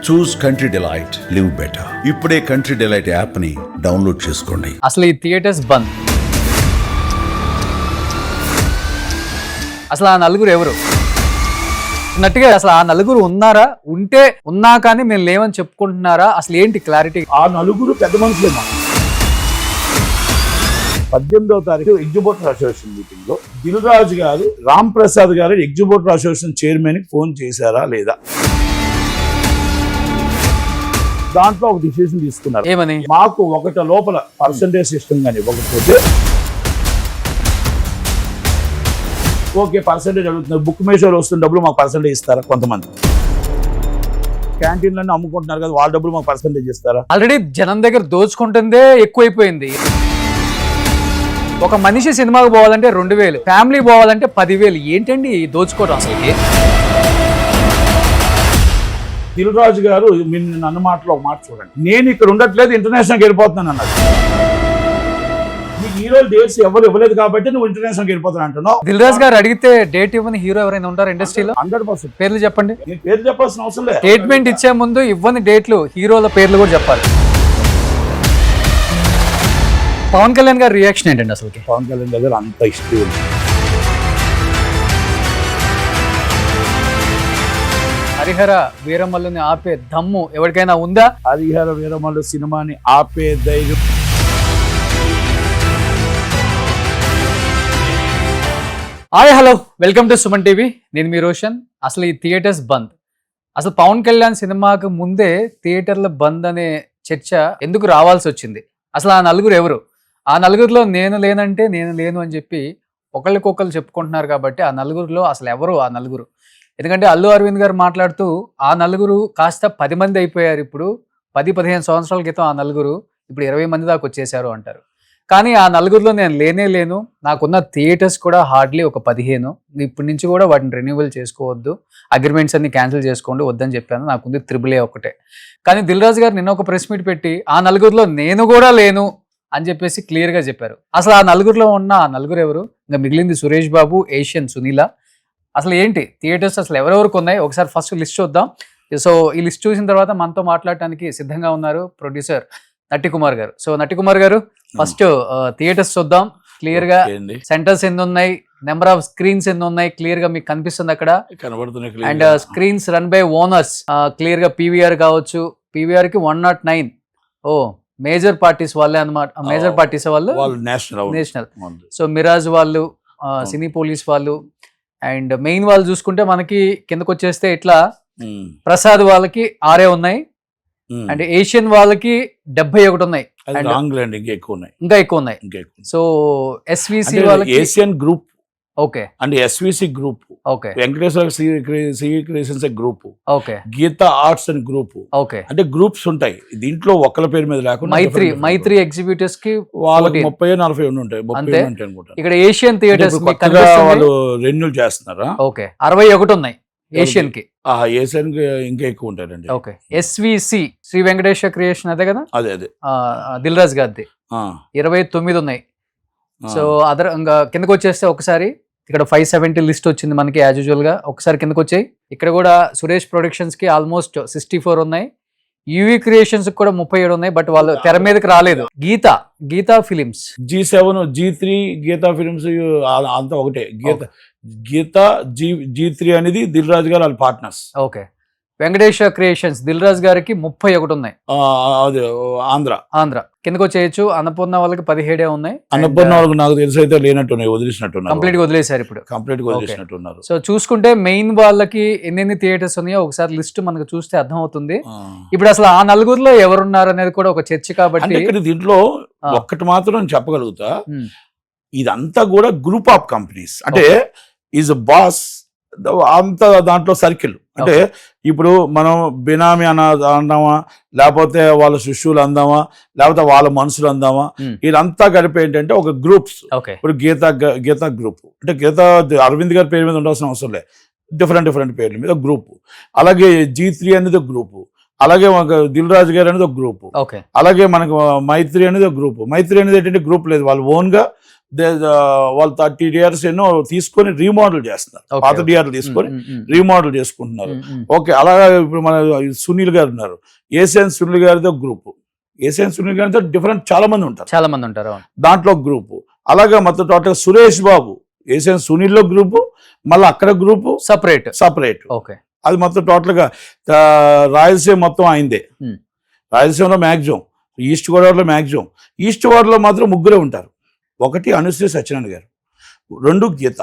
చూస్ country delight, live better. ఇప్పుడే country delight app ని download చేసుకోండి. అసలు ఈ థియేటర్స్ బంద్, అసలు ఆ నలుగురు ఎవరు అన్నట్టుగా, అసలు ఆ నలుగురు ఉన్నారా, ఉంటే ఉన్నా కానీ మేము లేవని చెప్పుకుంటున్నారా, అసలు ఏంటి క్లారిటీ? ఆ నలుగురు పెద్ద మనుషులే. 18వ తారీఖు ఎగ్జిబిటర్ అసోసియేషన్ మీటింగ్ లో దిల్ రాజు గారు రామ్ ప్రసాద్ గారు ఎగ్జిబిటర్ అసోసియేషన్ చైర్మన్ కి ఫోన్ చేశారా లేదా, దాంట్లో ఒక డిసిషన్ తీసుకున్నారు. ఏమని? మాకు ఒకటి లోపల పర్సంటేజ్ సిస్టమ్ కానీ ఇవ్వకపోతే ఓకే పర్సంటేజ్ అడుగుతున్నారు, బుక్ మేషోలో వస్తున్న డబ్బులు మాకు పర్సంటేజ్ ఇస్తారా? కొంతమంది క్యాంటీన్లన్నీ అమ్ముకుంటున్నారు కదా, వాళ్ళ డబ్బులు మాకు పర్సంటేజ్ ఇస్తారా? ఆల్రెడీ జనం దగ్గర దోచుకుంటుందే ఎక్కువైపోయింది. ఒక మనిషి సినిమాకి పోవాలంటే 2000, ఫ్యామిలీ పోవాలంటే 10,000. ఏంటండి ఈ దోచుకోవడం అసలుకి? దిల్ రాజు గారు నన్ను మాటలో ఒక మాట చూడండి, నేను ఇక్కడ ఉండట్లేదు, ఇంటర్నేషనల్కి వెళ్ళిపోతున్నాను అన్నాడు. నీకు హీరో డేట్స్ ఎవరు ఇవ్వలేదు కాబట్టి నువ్వు ఇంటర్నేషనల్కి వెళ్ళిపోతాను అంటున్నావు. దిల్ రాజు గారు అడిగితే డేట్ ఇవ్వని హీరో ఎవరైనా ఉంటారు ఇండస్ట్రీలో? 100% పేర్లు చెప్పండి. నేను పేరు చెప్పాల్సిన అవసరం లేదు. స్టేట్మెంట్ ఇచ్చే ముందు ఇవ్వని డేట్లు, హీరోల పేర్లు కూడా చెప్పాలి. పవన్ కళ్యాణ్ గారి రియాక్షన్ ఏంటండి అసలుకి? పవన్ కళ్యాణ్ దగ్గర అంత హిస్టరీ ఉంది. హరిహర వీరమల్లుని ఆపే దమ్ము ఎవరికైనా ఉందా? హరిహర వీరమల్లు సినిమాని ఆపే ధైర్యం hi hello, welcome to Suman TV. నేను మీ రోషన్. అసలు ఈ థియేటర్స్ బంద్, అసలు పవన్ కళ్యాణ్ సినిమాకు ముందే థియేటర్ల బంద్ అనే చర్చ ఎందుకు రావాల్సి వచ్చింది? అసలు ఆ నలుగురు ఎవరు? ఆ నలుగురిలో నేను లేనంటే నేను లేను అని చెప్పి ఒకళ్ళకొకళ్ళు చెప్పుకుంటున్నారు. కాబట్టి ఆ నలుగురిలో అసలు ఎవరు ఆ నలుగురు? ఎందుకంటే అల్లు అరవింద్ గారు మాట్లాడుతూ ఆ నలుగురు కాస్త 10 మంది అయిపోయారు. ఇప్పుడు 10-15 సంవత్సరాల క్రితం ఆ నలుగురు ఇప్పుడు 20 మంది దాకా వచ్చేసారు అంటారు. కానీ ఆ నలుగురిలో నేను లేను. నాకున్న థియేటర్స్ కూడా హార్డ్లీ ఒక 15. ఇప్పటి నుంచి కూడా వాటిని రెన్యూవల్ చేసుకోవద్దు, అగ్రిమెంట్స్ అన్ని క్యాన్సిల్ చేసుకోండి వద్దని చెప్పాను. నాకుంది AAA ఒకటే. కానీ దిల్ రాజు గారు నిన్న ఒక ప్రెస్ మీట్ పెట్టి ఆ నలుగురిలో నేను కూడా లేను అని చెప్పేసి క్లియర్గా చెప్పారు. అసలు ఆ నలుగురిలో ఉన్న ఆ నలుగురు ఎవరు? ఇంకా మిగిలింది సురేష్ బాబు, ఏషియన్ సునీల. అసలు ఏంటి థియేటర్స్ అసలు ఎవరెవరికి ఉన్నాయి? ఒకసారి ఫస్ట్ లిస్ట్ చూద్దాం. సో ఈ లిస్ట్ చూసిన తర్వాత మనతో మాట్లాడటానికి సిద్ధంగా ఉన్నారు ప్రొడ్యూసర్ నట్టి కుమార్ గారు. సో నట్టి కుమార్ గారు, ఫస్ట్ థియేటర్స్ చూద్దాం. క్లియర్ గా సెంటర్స్ ఎన్ని ఉన్నాయి, నెంబర్ ఆఫ్ స్క్రీన్స్ ఎన్ని ఉన్నాయి క్లియర్ గా మీకు కనిపిస్తుంది అక్కడ. And screens run by owners clear గా PVR కావచ్చు. PVR కి 109. ఓ మేజర్ పార్టీస్ వాళ్ళే అన్నమాట. మేజర్ పార్టీస్ వాళ్ళు నేషనల్. సో మిరాజ్ వాళ్ళు, సినీ పోలీస్ వాళ్ళు, అండ్ మెయిన్ వాళ్ళు చూసుకుంటే మనకి కిందకు వచ్చేస్తే ఇట్లా ప్రసాద్ వాళ్ళకి 6 ఉన్నాయి. అండ్ ఏషియన్ వాళ్ళకి 71 ఉన్నాయి. ఇంకా ఎక్కువ ఉన్నాయి. సో SVC వాళ్ళకి Asian group, okay, and SVC group, okay, Venkateswara Creations group, okay, Geetha Arts and group, okay, అంటే గ్రూప్స్ ఉంటాయి. దీంట్లో ఒక్కల పేరు మీద లేకుండా మైత్రి ఎగ్జిబిటర్స్ కి వాళ్ళకి 30-40 ఉంటాయి. అంతే. ఇక్కడ ఏషియన్ థియేటర్స్ వాళ్ళు రెన్యూల్ చేస్తున్నారా? ఓకే, 61 ఉన్నాయి ఏషియన్ కి. ఏషియన్ కి ఇంకా ఎక్కువ ఉంటాయండి. Okay, SVC Sri Venkateswara Creation అదే కదా, అదే దిల్ రాజు గారిది 29 ఉన్నాయి. సో అదర్ ఇంకా కిందకు వచ్చేస్తే ఒకసారి ఇక్కడ 570 లిస్ట్ వచ్చింది మనకి యాజ్ యూజువల్ గా. ఒకసారి కిందకు వచ్చాయి. ఇక్కడ కూడా సురేష్ ప్రొడక్షన్స్ కి ఆల్మోస్ట్ 64 ఉన్నాయి. UV క్రియేషన్స్ కూడా 37 ఉన్నాయి. బట్ వాళ్ళు తెర మీదకి రాలేదు. Gita films, G7, G3, Gita films అంతా ఒకటే. గీతా G3 అనేది దిల్ రాజు గారు వాళ్ళ partners. Okay, Venkateswara creations Dil Raju గారికి 31 ఉన్నాయి. అదే ఆంధ్ర కిందకు వచ్చేయచ్చు. అన్నపూర్ణ వాళ్ళకి 17 ఉన్నాయి. అన్నపూర్ణ వాళ్ళకి నాకు తెలిసి అయితే లేనట్టున్నాయి, వదిలేసినట్టున్నారు. కంప్లీట్ గా వదిలేశారు ఇప్పుడు. కంప్లీట్ గా వదిలేసినట్టున్నారు. సో చూసుకుంటే మెయిన్ వాళ్ళకి ఎన్ని థియేటర్స్ ఉన్నాయో ఒకసారి లిస్ట్ మనకు చూస్తే అర్థం అవుతుంది. ఇప్పుడు అసలు ఆ నలుగురిలో ఎవరున్నారు అనేది కూడా ఒక చర్చ. కాబట్టి ఇక్కడ దీంట్లో ఒక్కటి మాత్రం చెప్పగలుగుతా, ఇదంతా కూడా గ్రూప్ ఆఫ్ కంపెనీస్. అంటే ఈజ్ బాస్ అంత దాంట్లో సర్కిల్. అంటే ఇప్పుడు మనం బినామీ అందామా, లేకపోతే వాళ్ళ శిష్యులు అందామా, లేకపోతే వాళ్ళ మనుషులు అందామా, ఇదంతా కలిపి ఏంటంటే ఒక గ్రూప్స్. ఇప్పుడు గీతా గ్రూప్ అంటే గీతా అరవింద్ గారి పేరు మీద ఉండాల్సిన అవసరం లేదు, డిఫరెంట్ పేర్ల మీద గ్రూప్. అలాగే G3 అనేది ఒక గ్రూప్. అలాగే దిల్ రాజు గారు అనేది ఒక గ్రూప్. అలాగే మనకు మైత్రి అనేది ఒక గ్రూప్. మైత్రి అనేది ఏంటంటే గ్రూప్ లేదు, వాళ్ళు ఓన్ గా వాళ్ళు 30 థియేటర్స్ ఎన్నో తీసుకొని రీమోడల్ చేస్తున్నారు, Okay. పాత థియేటర్లు తీసుకొని రీమోడల్ చేసుకుంటున్నారు. ఓకే, అలాగా ఇప్పుడు మన సునీల్ గారు ఉన్నారు, ఏసియన్ సునీల్ గారితో గ్రూప్, ఏసియన్ సునీల్ గారితో డిఫరెంట్ చాలా మంది ఉంటారు, అవును. దాంట్లో గ్రూపు. అలాగా మొత్తం total Suresh Babu Asian సునీల్లో group, మళ్ళీ అక్కడ గ్రూపు సపరేట్. ఓకే, అది మొత్తం టోటల్గా రాయలసీమ మొత్తం అయిందే. రాయలసీమలో మ్యాక్సిమం, ఈస్ట్ గోదావరిలో మ్యాక్సిమం, ఈస్ట్ గోదావరిలో మాత్రం ముగ్గురే ఉంటారు. ఒకటి అనుశ్రీ సత్యనారాయణ గారు, 2 గీత,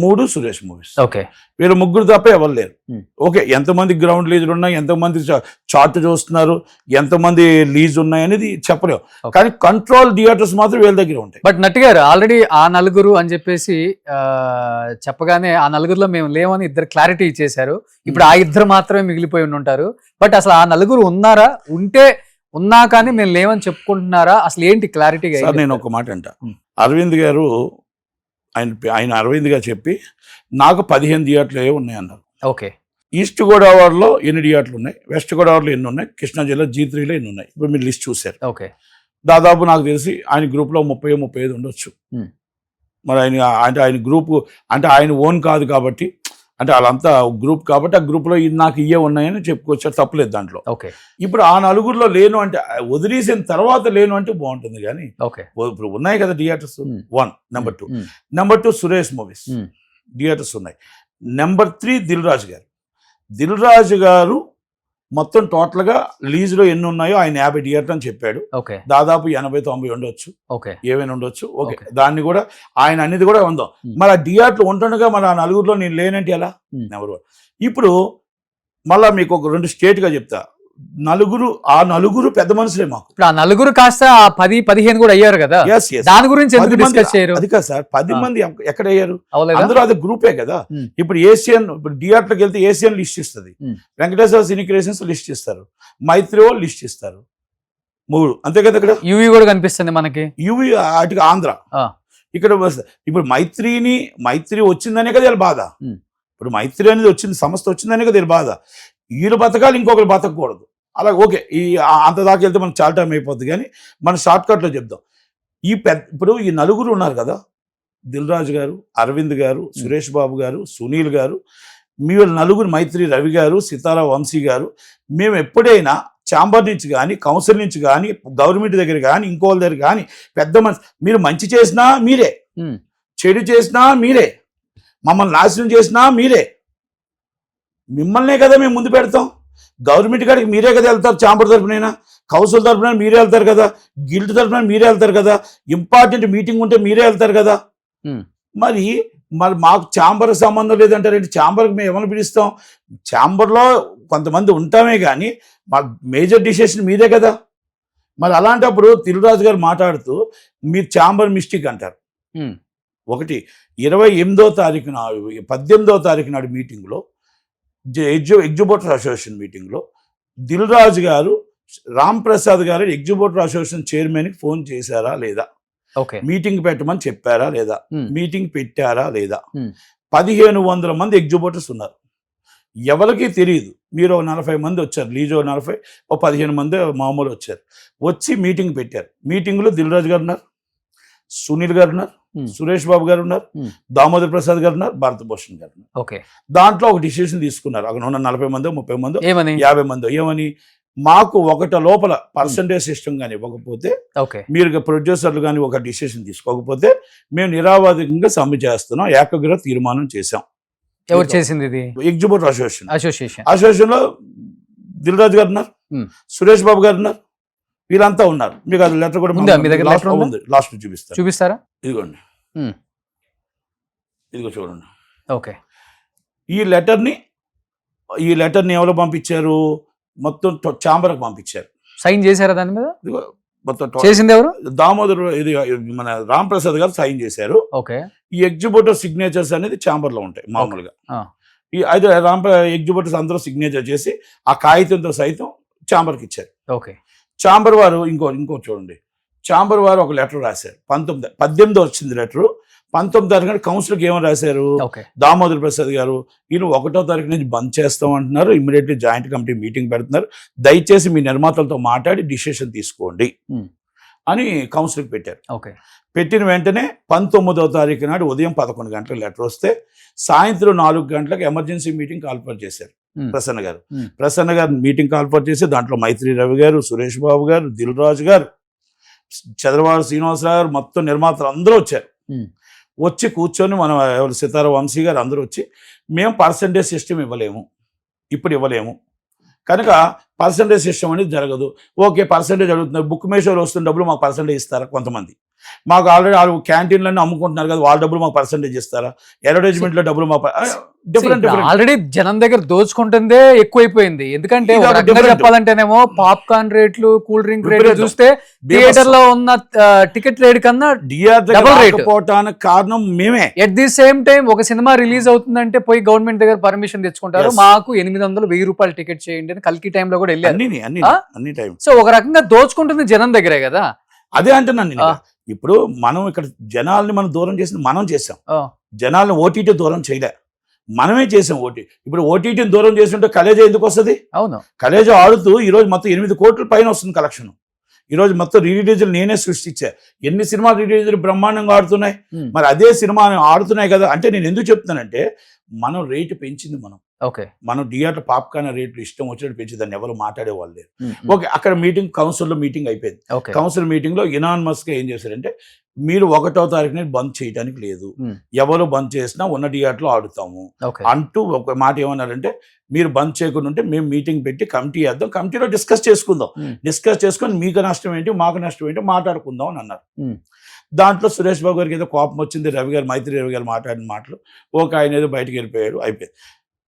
3 సురేష్ మూవీస్. ఓకే, వీళ్ళు ముగ్గురు తప్ప ఎవరు లేరు. ఓకే, ఎంతమంది గ్రౌండ్ లీజులు ఉన్నాయి, ఎంతమంది చార్ట్ చూస్తున్నారు, ఎంతమంది లీజ్ ఉన్నాయి అనేది చెప్పలేము. కానీ కంట్రోల్ థియేటర్స్ మాత్రం వీళ్ళ దగ్గర ఉంటాయి. బట్ నట్ గారు ఆల్రెడీ ఆ నలుగురు అని చెప్పేసి చెప్పగానే ఆ నలుగురులో మేము లేవని ఇద్దరు క్లారిటీ ఇచ్చేశారు. ఇప్పుడు ఆ ఇద్దరు మాత్రమే మిగిలిపోయి ఉంటారు. బట్ అసలు ఆ నలుగురు ఉన్నారా, ఉన్నా కానీ మేము లేవని చెప్పుకుంటున్నారా, అసలు ఏంటి క్లారిటీగా? సార్ నేను ఒక మాట అంట, అరవింద్ గారు ఆయన అరవింద్ గారు చెప్పి నాకు 15 థియేటర్లు ఉన్నాయి అన్నారు. ఓకే, ఈస్ట్ గోదావరిలో ఎన్ని థియేటర్లు ఉన్నాయి, వెస్ట్ గోదావరిలో ఎన్ని ఉన్నాయి, కృష్ణా జిల్లా G3లో ఎన్ని ఉన్నాయి, ఇప్పుడు మీరు లిస్ట్ చూశారు. ఓకే, దాదాపు నాకు తెలిసి ఆయన గ్రూప్లో 30-35 ఉండొచ్చు. మరి ఆయన గ్రూప్ అంటే ఆయన ఓన్ కాదు కాబట్టి, అంటే వాళ్ళంతా గ్రూప్ కాబట్టి ఆ గ్రూప్లో నాకు ఇవే ఉన్నాయని చెప్పుకోవచ్చు, తప్పలేదు దాంట్లో. ఓకే, ఇప్పుడు ఆ నలుగురిలో లేను అంటే, వదిలేసిన తర్వాత లేను అంటే బాగుంటుంది. కానీ ఓకే, ఇప్పుడు ఉన్నాయి కదా theatres. 1 number 2 Suresh movies theatres ఉన్నాయి. నెంబర్ 3 దిల్ రాజు గారు మొత్తం టోటల్గా లీజులో ఎన్ని ఉన్నాయో ఆయన 50 థియేటర్ అని చెప్పాడు. ఓకే, దాదాపు 80-90 ఉండొచ్చు, ఓకే, ఏమైనా ఉండొచ్చు. ఓకే, దాన్ని కూడా ఆయన అన్నిది కూడా ఉందాం. మరి ఆ థియేటర్లు ఉంటుండగా మరి ఆ నలుగురిలో నేను లేనంటే ఎలా? నెంబర్ 1. ఇప్పుడు మళ్ళా మీకు ఒక 2 స్టేట్గా చెప్తా, ఆ నలుగురు పెద్ద మనుషులే మాకు. ఇప్పుడు ఆ నలుగురు కాస్త 10-15 కూడా అయ్యారు కదా, దాని గురించి ఎందుకు డిస్కస్ చేయరు? అది కాదు సార్, 10 మంది ఎక్కడ అయ్యారు? అందరూ అది గ్రూపే కదా. ఇప్పుడు ఏసియన్, ఇప్పుడు థియేటర్కి వెళ్తే ఏసియన్ లిస్ట్ ఇస్తుంది, వెంకటేశ్వర సినీ క్రియేషన్స్ లిస్ట్ ఇస్తారు, మైత్రి లిస్ట్ ఇస్తారు, 3 అంతే కదా. ఇక్కడ యూవి కూడా కనిపిస్తుంది మనకి, యూవి అటు ఆంధ్ర. ఇక్కడ ఇప్పుడు మైత్రి వచ్చిందనే కదా వీళ్ళ బాధ. ఇప్పుడు మైత్రి అనేది వచ్చింది, సంస్థ వచ్చిందనే కదా వీళ్ళ బాధ. వీళ్ళు బతకాలి, ఇంకొకరు బతకూడదు. అలా ఓకే, అంత దాకా వెళ్తే మనకు చాలా టైం అయిపోద్ది. కానీ మనం షార్ట్ కట్లో చెప్దాం. ఇప్పుడు ఈ నలుగురు ఉన్నారు కదా, దిల్ రాజు గారు, అరవింద్ గారు, సురేష్ బాబు గారు, సునీల్ గారు, మీ నలుగురు, మైత్రి రవి గారు, సితారా వంశీ గారు, మేము ఎప్పుడైనా ఛాంబర్ నుంచి కానీ, కౌన్సిల్ నుంచి కానీ, గవర్నమెంట్ దగ్గర కానీ, ఇంకోళ్ళ దగ్గర కానీ, పెద్ద మనిషి మీరు మంచి చేసినా మీరే, చెడు చేసినా మీరే, మమ్మల్ని నాశనం చేసినా మీరే, మిమ్మల్నే కదా మేము ముందు పెడతాం. గవర్నమెంట్ కాడికి మీరే కదా వెళ్తారు, ఛాంబర్ తరఫునైనా, కౌన్సిల్ తరఫున మీరే వెళ్తారు కదా, గిల్డ్ తరఫున మీరే వెళ్తారు కదా, ఇంపార్టెంట్ మీటింగ్ ఉంటే మీరే వెళ్తారు కదా. మరి మాకు ఛాంబర్కి సంబంధం లేదంటారేంటి? ఛాంబర్కి మేము ఏమైనా పిలుస్తాం? ఛాంబర్లో కొంతమంది ఉంటామే కానీ మా మేజర్ డిసిషన్ మీరే కదా. మరి అలాంటప్పుడు దిల్ రాజు గారు మాట్లాడుతూ మీరు ఛాంబర్ మిస్టేక్ అంటారు. ఒకటి 28వ తారీఖున 18వ తారీఖు నాడు మీటింగ్లో, ఎగ్జిబిటర్ అసోసియేషన్ మీటింగ్లో దిల్ రాజు గారు రామ్ ప్రసాద్ గారు ఎగ్జిబిటర్ అసోసియేషన్ చైర్మన్కి ఫోన్ చేశారా లేదా, మీటింగ్ పెట్టమని చెప్పారా లేదా, మీటింగ్ పెట్టారా లేదా? 1500 మంది ఎగ్జిబిటర్స్ ఉన్నారు, ఎవరికి తెలియదు. మీరు 40 మంది వచ్చారు, లీజో 40, 15 మంది మామూలు వచ్చారు, వచ్చి మీటింగ్ పెట్టారు. మీటింగ్లో దిల్ రాజు గారు ఉన్నారు, సునీల్ గారు ఉన్నారు, సురేష్ బాబు గారు ఉన్నారు, దామోదర్ ప్రసాద్ గారు ఉన్నారు, భారత భూషణ్ గారు ఉన్నారు. దాంట్లో ఒక డిసిషన్ తీసుకున్నారు. అక్కడ ఉన్న 40 మందో 30 మందో 50 మందో ఏమని, మాకు ఒకట లోపల పర్సంటేజ్ సిస్టమ్ కానీ ఇవ్వకపోతే, మీరు ప్రొడ్యూసర్లు కానీ ఒక డిసిషన్ తీసుకోకపోతే మేము నిరావాదికంగా సమ్మె చేస్తున్నాం, ఏకగ్రహ తీర్మానం చేశాం. ఎవరు చేసింది ఇది? ఎగ్జిబిటర్ అసోసియేషన్ లో దిల్ రాజు గారు ఉన్నారు, సురేష్ బాబు గారు ఉన్నారు, వీళ్ళంతా ఉన్నారు. మీకు అది లెటర్ కూడా లాస్ట్ చూపిస్తారా? ఇదిగోండి, ఇదిగో చూడండి. ఓకే, ఈ లెటర్ని ఎవరు పంపించారు? మొత్తం ఛాంబర్కి పంపించారు. సైన్ చేశారా దాని మీద? మొత్తం చేసింది ఎవరు? దామోదర్, ఇది మన రామ్ ప్రసాద్ గారు సైన్ చేశారు. ఓకే, ఈ ఎగ్జిబిటర్ సిగ్నేచర్స్ అనేది ఛాంబర్ లో ఉంటాయి మామూలుగా. ఈ అయితే ఎగ్జిబిటర్స్ అందరూ సిగ్నేచర్ చేసి ఆ కాగితంతో సైతం ఛాంబర్కి ఇచ్చారు. ఓకే, ఛాంబర్ వారు ఇంకో చూడండి, ఛాంబర్ వారు ఒక లెటర్ రాశారు. 18 వచ్చింది లెటరు. 19వ తారీఖున కౌన్సిల్కి ఏమని రాశారు? దామోదర్ ప్రసాద్ గారు, ఈయన 1వ తారీఖు నుంచి బంద్ చేస్తాం అంటున్నారు, ఇమ్మీడియట్లీ జాయింట్ కమిటీ మీటింగ్ పెడుతున్నారు, దయచేసి మీ నిర్మాతలతో మాట్లాడి డిసిషన్ తీసుకోండి అని కౌన్సిల్కి పెట్టారు. ఓకే. పెట్టిన వెంటనే 19వ తారీఖు నాడు ఉదయం 11 గంటలకు లెటర్ వస్తే సాయంత్రం 4 గంటలకు ఎమర్జెన్సీ మీటింగ్ కాల్ఫర్ చేశారు ప్రసన్న గారు. ప్రసన్న గారు మీటింగ్ కాల్ఫర్ చేసి దాంట్లో మైత్రి రవి గారు, సురేష్ బాబు గారు, దిల్ రాజు గారు, చంద్రబాబు శ్రీనివాసరావు గారు, మొత్తం నిర్మాతలు అందరూ వచ్చారు. వచ్చి కూర్చొని మనం ఎవరు సితార వంశీ గారు అందరూ వచ్చి మేము పర్సంటేజ్ సిస్టమ్ ఇవ్వలేము, ఇప్పుడు ఇవ్వలేము కనుక పర్సంటేజ్ సిస్టమ్ అనేది జరగదు. ఓకే, పర్సంటేజ్ అడుగుతున్నారు, బుక్ మేషోలో వస్తున్న డబ్బులు మాకు పర్సంటేజ్ ఇస్తారా? కొంతమంది మాకు ఆల్రెడీ వాళ్ళు క్యాంటీన్లన్నీ అమ్ముకుంటున్నారు కదా, వాళ్ళ డబ్బులు మాకు పర్సంటేజ్ ఇస్తారా? అడ్వర్టైజ్మెంట్లో డబ్బులు మాకు డిఫరెంట్ ఆల్రెడీ జనం దగ్గర దోచుకుంటుందే ఎక్కువైపోయింది. ఎందుకంటే ఇది ఒక ఒక రకంగా different. చెప్పాలంటేనేమో పాప్కార్న్ రేట్లు, కూల్ డ్రింక్ రేట్లు విపరీతం. చూస్తే థియేటర్ లో ఉన్న టికెట్ రేట్ కన్నా Double rate. పోవటానికి కారణం మేమే. ఎట్ ది సేమ్ టైం ఒక సినిమా రిలీజ్ అవుతుందంటే పోయి గవర్నమెంట్ దగ్గర పర్మిషన్ తెచ్చుకుంటారు. Yes. మాకు 800-1000 రూపాయలు టికెట్ చేయండి అని కల్కి టైంలో కూడా వెళ్ళారు. అన్ని టైం సో ఒక రకంగా దోచుకుంటుంది జనం దగ్గరే కదా. అదే అంటున్నాను నేను. ఇప్పుడు మనం ఇక్కడ జనాల్ని మనం దూరం చేసింది మనం చేసాం, జనాల్ని ఓటీటీ దూరం చేయలే, మనమే చేసాం. ఇప్పుడు ఓటీటీని దూరం చేస్తుంటే కలేజా ఎందుకు వస్తుంది? అవును, కలేజా ఆడుతూ ఈరోజు మొత్తం 8 కోట్ల పైన వస్తుంది కలెక్షన్. ఈరోజు మొత్తం రీరిలీజులు నేనే సృష్టించా. ఎన్ని సినిమా రీరిలీజులు బ్రహ్మాండంగా ఆడుతున్నాయి. మరి అదే సినిమా ఆడుతున్నాయి కదా అంటే నేను ఎందుకు చెప్తున్నానంటే మనం రేటు పెంచింది ఓకే. మనం థియేటర్ పాప్కార్న్ రేట్లు ఇష్టం వచ్చినట్టు పెంచి దాన్ని ఎవరు మాట్లాడే వాళ్ళు లేరు. ఓకే, అక్కడ మీటింగ్ కౌన్సిల్లో మీటింగ్ అయిపోయింది. కౌన్సిల్ మీటింగ్ లో యునానిమస్ గా ఏం చేశారంటే మీరు 1వ తారీఖున బంద్ చేయడానికి లేదు, ఎవరు బంద్ చేసినా ఉన్న థియేటర్లో ఆడుతాము అంటూ ఒక మాట ఏమన్నారంటే మీరు బంద్ చేయకుండా ఉంటే మేము మీటింగ్ పెట్టి కమిటీ వేద్దాం, కమిటీలో డిస్కస్ చేసుకుందాం, డిస్కస్ చేసుకొని మీకు నష్టం ఏంటి మాకు నష్టం ఏంటి మాట్లాడుకుందాం అని అన్నారు. దాంట్లో సురేష్ బాబు గారికి ఏదో కోపం వచ్చింది, రవి గారు మైత్రి రవి గారు మాట్లాడిన మాటలు, ఒక ఆయన ఏదో బయటకు వెళ్ళిపోయాడు.